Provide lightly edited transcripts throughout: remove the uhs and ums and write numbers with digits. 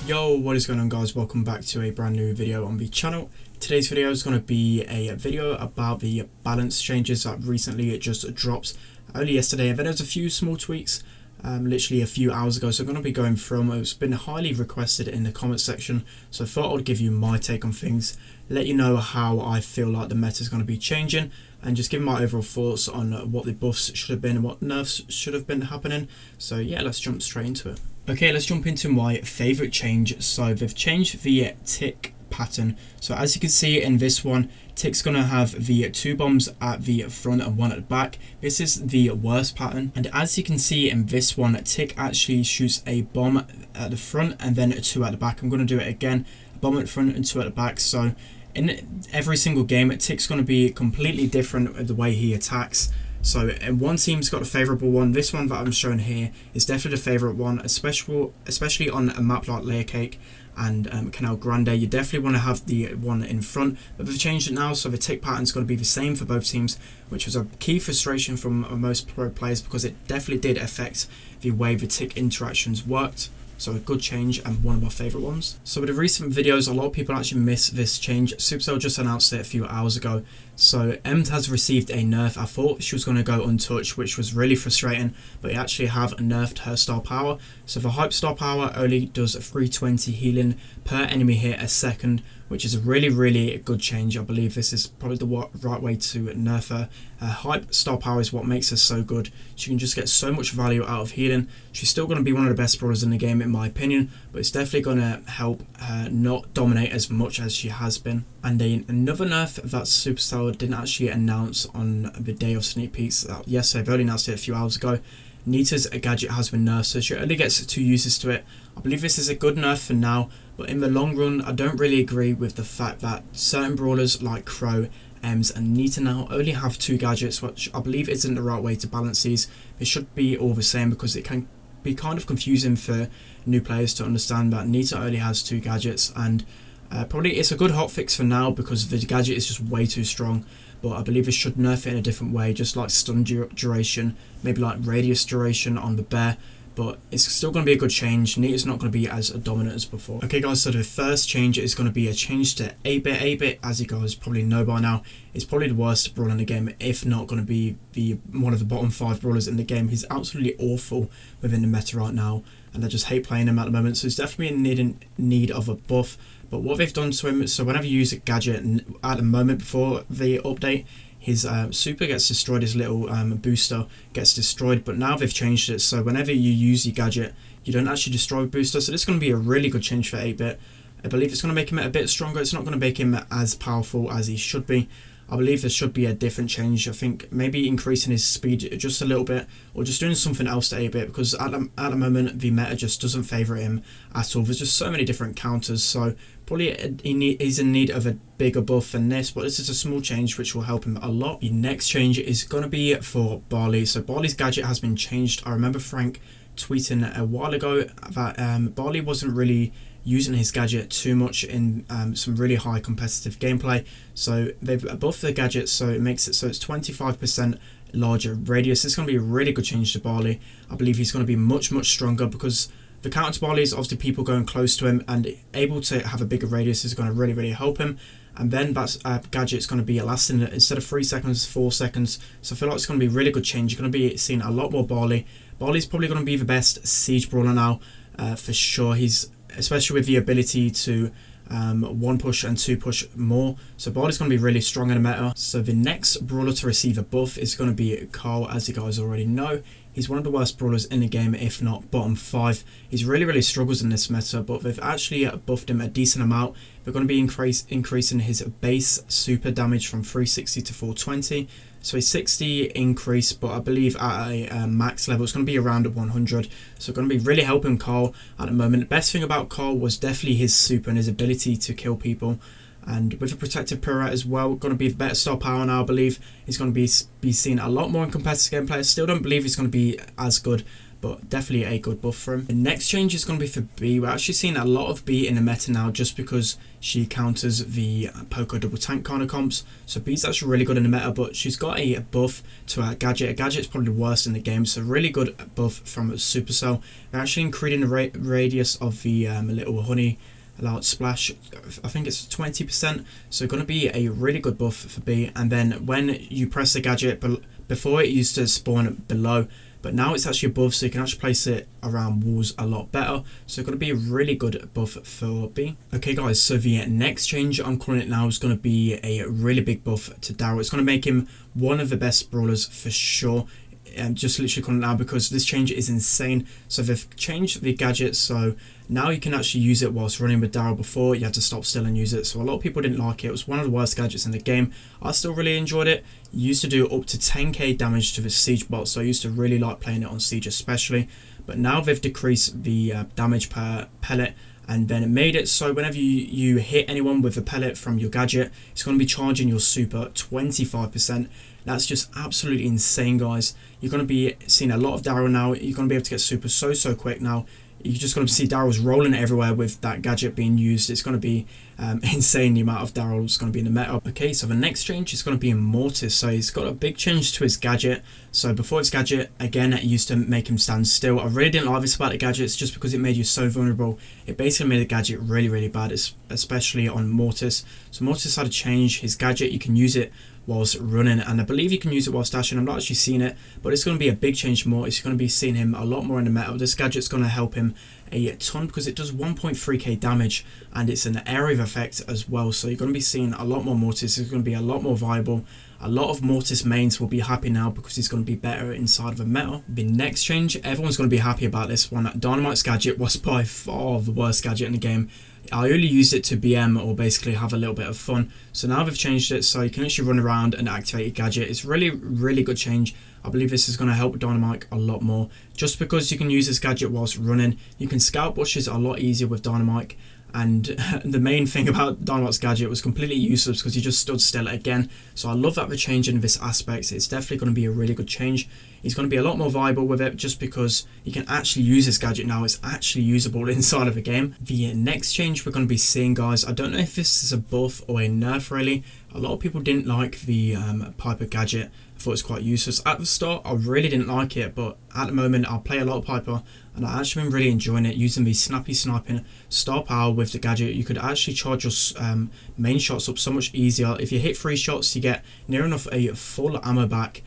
Yo, what is going on guys? Welcome back to a brand new video on the channel. Today's video is going to be a video about the balance changes that recently it just dropped only yesterday, and then there's a few small tweaks literally a few hours ago, so I'm going to be going from it's been highly requested in the comment section, so I thought I'd give you my take on things, let you know how I feel like the meta is going to be changing, and just give my overall thoughts on what the buffs should have been and what nerfs should have been happening. So yeah, let's jump straight into it. Okay, let's jump into my favourite change. So they've changed the tick pattern. So as you can see in this one, tick's gonna have the 2 bombs at the front and 1 at the back. This is the worst pattern, and as you can see in this one, tick actually shoots a bomb at the front and then 2 at the back. I'm gonna do it again, a bomb at the front and 2 at the back. So in every single game, tick's gonna be completely different with the way he attacks. So one team's got a favourable one. This one that I'm showing here is definitely the favourite one, especially on a map like Layer Cake and Canal Grande. You definitely want to have the one in front, but they've changed it now, so the tick pattern's going to be the same for both teams, which was a key frustration from most pro players because it definitely did affect the way the tick interactions worked. So a good change and one of my favourite ones. So with the recent videos, a lot of people actually miss this change. Supercell just announced it a few hours ago. So Emt has received a nerf. I thought she was going to go untouched, which was really frustrating, but they actually have nerfed her star power. So the hype star power only does 320 healing per enemy hit a second, which is a really good change. I believe this is probably the right way to nerf her. Hype star power is what makes her so good. She can just get so much value out of healing. She's still going to be one of the best brawlers in the game in my opinion, but it's definitely going to help her not dominate as much as she has been. And another nerf that Supercell didn't actually announce on the day of sneak peeks. Yes, they've only announced it a few hours ago. Nita's gadget has been nerfed, so she only gets 2 uses to it. I believe this is a good nerf for now, but in the long run, I don't really agree with the fact that certain brawlers like Crow, Ems and Nita now only have 2 gadgets, which I believe isn't the right way to balance these. It should be all the same because it can be kind of confusing for new players to understand that Nita only has 2 gadgets, and probably it's a good hotfix for now because the gadget is just way too strong. But I believe it should nerf it in a different way, just like stun duration, maybe like radius duration on the bear. But it's still going to be a good change. Nita's not going to be as dominant as before. Okay guys, so the first change is going to be a change to 8-bit. 8-bit, as you guys probably know by now, is probably the worst brawler in the game, if not going to be one of the bottom 5 brawlers in the game. He's absolutely awful within the meta right now, and I just hate playing him at the moment, so he's definitely in need of a buff. But what they've done to him, so whenever you use a gadget at the moment before the update, his super gets destroyed, his little booster gets destroyed, but now they've changed it, so whenever you use your gadget, you don't actually destroy a booster, so this is going to be a really good change for 8-bit. I believe it's going to make him a bit stronger. It's not going to make him as powerful as he should be. I believe there should be a different change. I think maybe increasing his speed just a little bit, or just doing something else to 8-bit, because at the moment the meta just doesn't favour him at all. There's just so many different counters, so probably he's in need of a bigger buff than this, but this is a small change which will help him a lot. The next change is going to be for Barley. So Barley's gadget has been changed. I remember Frank tweeting a while ago that Barley wasn't really using his gadget too much in some really high competitive gameplay, so they've buffed the gadget so it makes it so it's 25% larger radius. It's going to be a really good change to Barley. I believe he's going to be much stronger because the counter to Barley is obviously people going close to him, and able to have a bigger radius is going to really help him. And then that gadget's going to be lasting, instead of 3 seconds, 4 seconds. So I feel like it's going to be a really good change. You're going to be seeing a lot more Barley. Barley's probably going to be the best siege brawler now, for sure. He's especially with the ability to 1 push and 2 push more. So Barley's going to be really strong in the meta. So the next brawler to receive a buff is going to be Carl, as you guys already know. He's one of the worst brawlers in the game, if not bottom 5. He's really struggles in this meta, but they've actually buffed him a decent amount. They're going to be increasing his base super damage from 360 to 420. So a 60 increase, but I believe at a max level it's going to be around 100. So going to be really helping Carl at the moment. The best thing about Carl was definitely his super and his ability to kill people. And with a protective pirouette as well, going to be better star power now. I believe he's going to be seen a lot more in competitive gameplay. I still don't believe he's going to be as good, but definitely a good buff for him. The next change is going to be for B. We're actually seeing a lot of B in the meta now just because she counters the Poco double tank kind of comps. So B's actually really good in the meta, but she's got a buff to her gadget. A gadget's probably the worst in the game, so really good buff from Supercell. They're actually increasing the radius of the little honey allowed splash. I think it's 20%, so going to be a really good buff for B. And then when you press the gadget, before it used to spawn below, but now it's actually above, so you can actually place it around walls a lot better. So it's going to be a really good buff for B. Okay guys, so the next change I'm calling it now is going to be a really big buff to Darryl. It's going to make him one of the best brawlers for sure. Just literally calling it now because this change is insane. So they've changed the gadget, so now you can actually use it whilst running with Darryl. Before you had to stop still and use it, so a lot of people didn't like it. It was one of the worst gadgets in the game. I still really enjoyed it. You used to do up to 10k damage to the siege bot, so I used to really like playing it on siege especially. But now they've decreased the damage per pellet, and then it made it so whenever you hit anyone with a pellet from your gadget, it's going to be charging your super 25%. That's just absolutely insane, guys. You're going to be seeing a lot of Darryl now. You're going to be able to get super so quick now. You're just going to see Darryl's rolling everywhere with that gadget being used. It's going to be insane the amount of Darryl's going to be in the meta. Okay, so the next change is going to be in Mortis. So he's got a big change to his gadget. So before his gadget, again, it used to make him stand still. I really didn't like this about the gadgets just because it made you so vulnerable. It basically made the gadget really bad, especially on Mortis. So Mortis had to change his gadget. You can use it whilst running, and I believe you can use it whilst dashing. I'm not actually seeing it, but it's going to be a big change for Mortis. You're going to be seeing him a lot more in the meta. This gadget's going to help him a ton because it does 1.3k damage and it's an area effect as well. So you're going to be seeing a lot more Mortis. It's going to be a lot more viable. A lot of Mortis mains will be happy now because he's going to be better inside of a meta. The next change, everyone's going to be happy about this one. Dynamike's gadget was by far the worst gadget in the game. I only used it to BM or basically have a little bit of fun. So now they've changed it so you can actually run around and activate your gadget. It's really good change. I believe this is going to help Dynamike a lot more. Just because you can use this gadget whilst running, you can scout bushes a lot easier with Dynamike. And the main thing about Dynamike's gadget was completely useless because he just stood still again. So I love that they're changing this aspect. It's definitely going to be a really good change. He's going to be a lot more viable with it just because you can actually use this gadget now. It's actually usable inside of the game. The next change we're going to be seeing, guys, I don't know if this is a buff or a nerf really. A lot of people didn't like the Piper gadget. I thought it was quite useless. At the start, I really didn't like it, but at the moment, I play a lot of Piper, and I've actually been really enjoying it, using the snappy sniping star power with the gadget. You could actually charge your main shots up so much easier. If you hit 3 shots, you get near enough a full ammo back,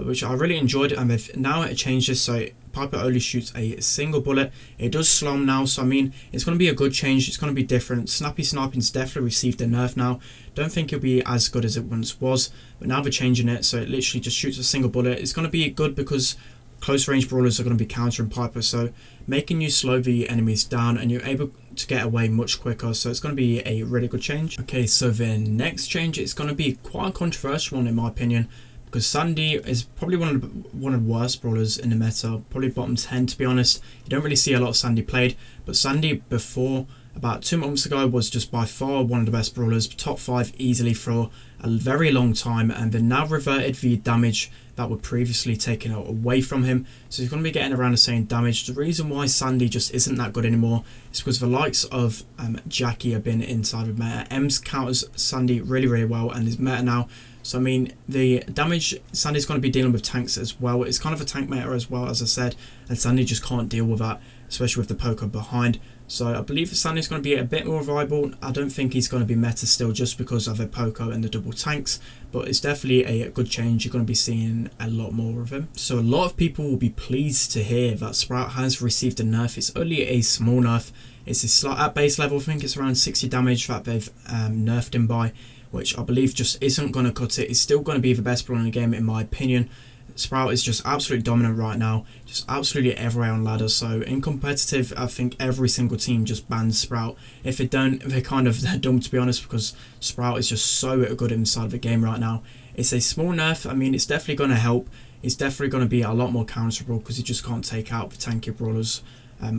which I really enjoyed, and they've now changed this so Piper only shoots a single bullet. It does slow him now, so I mean, it's going to be a good change. It's going to be different. Snappy sniping's definitely received a nerf now. Don't think it'll be as good as it once was, but now they're changing it, so it literally just shoots a single bullet. It's going to be good because close range brawlers are going to be countering Piper, so making you slow the enemies down and you're able to get away much quicker, so it's going to be a really good change. Okay, so the next change is going to be quite a controversial one in my opinion, because Sandy is probably one of the worst brawlers in the meta, probably bottom 10 to be honest. You don't really see a lot of Sandy played, but Sandy before about 2 months ago was just by far one of the best brawlers, top 5 easily for a very long time, and then now reverted the damage that were previously taken away from him, so he's going to be getting around the same damage. The reason why Sandy just isn't that good anymore is because the likes of Jackie have been inside of meta. Ems counters Sandy really well and is meta now. So I mean, the damage Sandy's going to be dealing with tanks as well. It's kind of a tank meta as well, as I said, and Sandy just can't deal with that, especially with the Poco behind. So I believe Sandy's going to be a bit more viable. I don't think he's going to be meta still just because of the Poco and the double tanks, but it's definitely a good change. You're going to be seeing a lot more of him. So a lot of people will be pleased to hear that Sprout has received a nerf. It's only a small nerf. It's a slight at base level. I think it's around 60 damage that they've nerfed him by, which I believe just isn't going to cut it. It's still going to be the best brawler in the game in my opinion. Sprout is just absolutely dominant right now, just absolutely everywhere on ladder. So in competitive, I think every single team just bans Sprout. If they don't, they're kind of dumb to be honest, because Sprout is just so good inside the game right now. It's a small nerf. I mean, it's definitely going to help. It's definitely going to be a lot more counterable because he just can't take out the tanky brawlers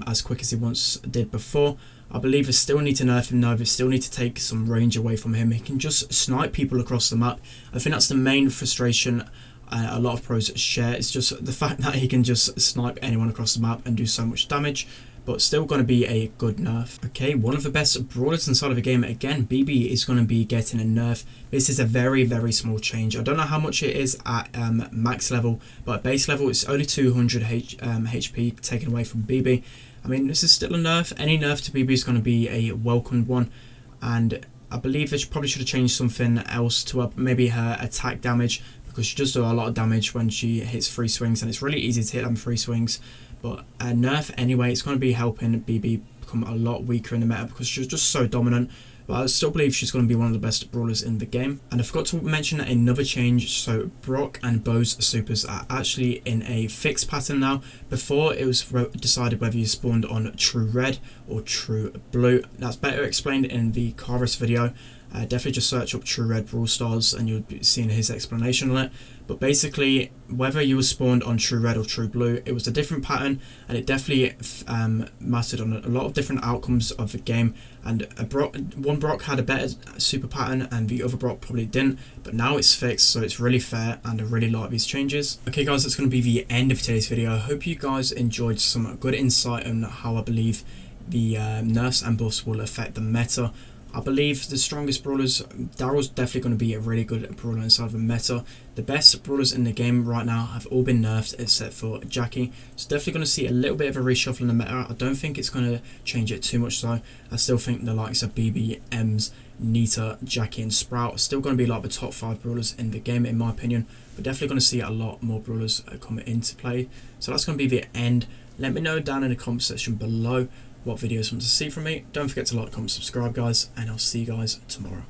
as quick as he once did before. I believe they still need to nerf him now. They still need to take some range away from him. He can just snipe people across the map. I think that's the main frustration a lot of pros share. It's just the fact that he can just snipe anyone across the map and do so much damage, but still going to be a good nerf. Okay, one of the best brawlers inside of the game, again, BB is going to be getting a nerf. This is a very, very small change. I don't know how much it is at max level, but at base level it's only 200 HP taken away from BB. I mean, this is still a nerf. Any nerf to BB is going to be a welcomed one, and I believe they probably should have changed something else to up maybe her attack damage, because she does do a lot of damage when she hits free swings, and it's really easy to hit them free swings. But a nerf anyway, it's going to be helping BB become a lot weaker in the meta because she's just so dominant. But I still believe she's going to be one of the best brawlers in the game. And I forgot to mention another change. So Brock and Bo's supers are actually in a fixed pattern now. Before, it was decided whether you spawned on true red or true blue. That's better explained in the Chorus video. Definitely just search up True Red Brawl Stars and you'll be seeing his explanation on it. But basically, whether you were spawned on True Red or True Blue, it was a different pattern, and it definitely mattered on a lot of different outcomes of the game. And one Brock had a better super pattern and the other Brock probably didn't, but now it's fixed, so it's really fair, and I really like these changes. Okay guys, that's going to be the end of today's video. I hope you guys enjoyed some good insight on how I believe the nerfs and buffs will affect the meta. I believe the strongest brawlers, Darryl's definitely going to be a really good brawler inside of the meta. The best brawlers in the game right now have all been nerfed except for Jackie. So definitely going to see a little bit of a reshuffle in the meta. I don't think it's going to change it too much though. I still think the likes of BB, Ems, Nita, Jackie and Sprout are still going to be like the top 5 brawlers in the game in my opinion. But definitely going to see a lot more brawlers coming into play. So that's going to be the end. Let me know down in the comment section below what videos you want to see from me. Don't forget to like, comment, subscribe guys, and I'll see you guys tomorrow.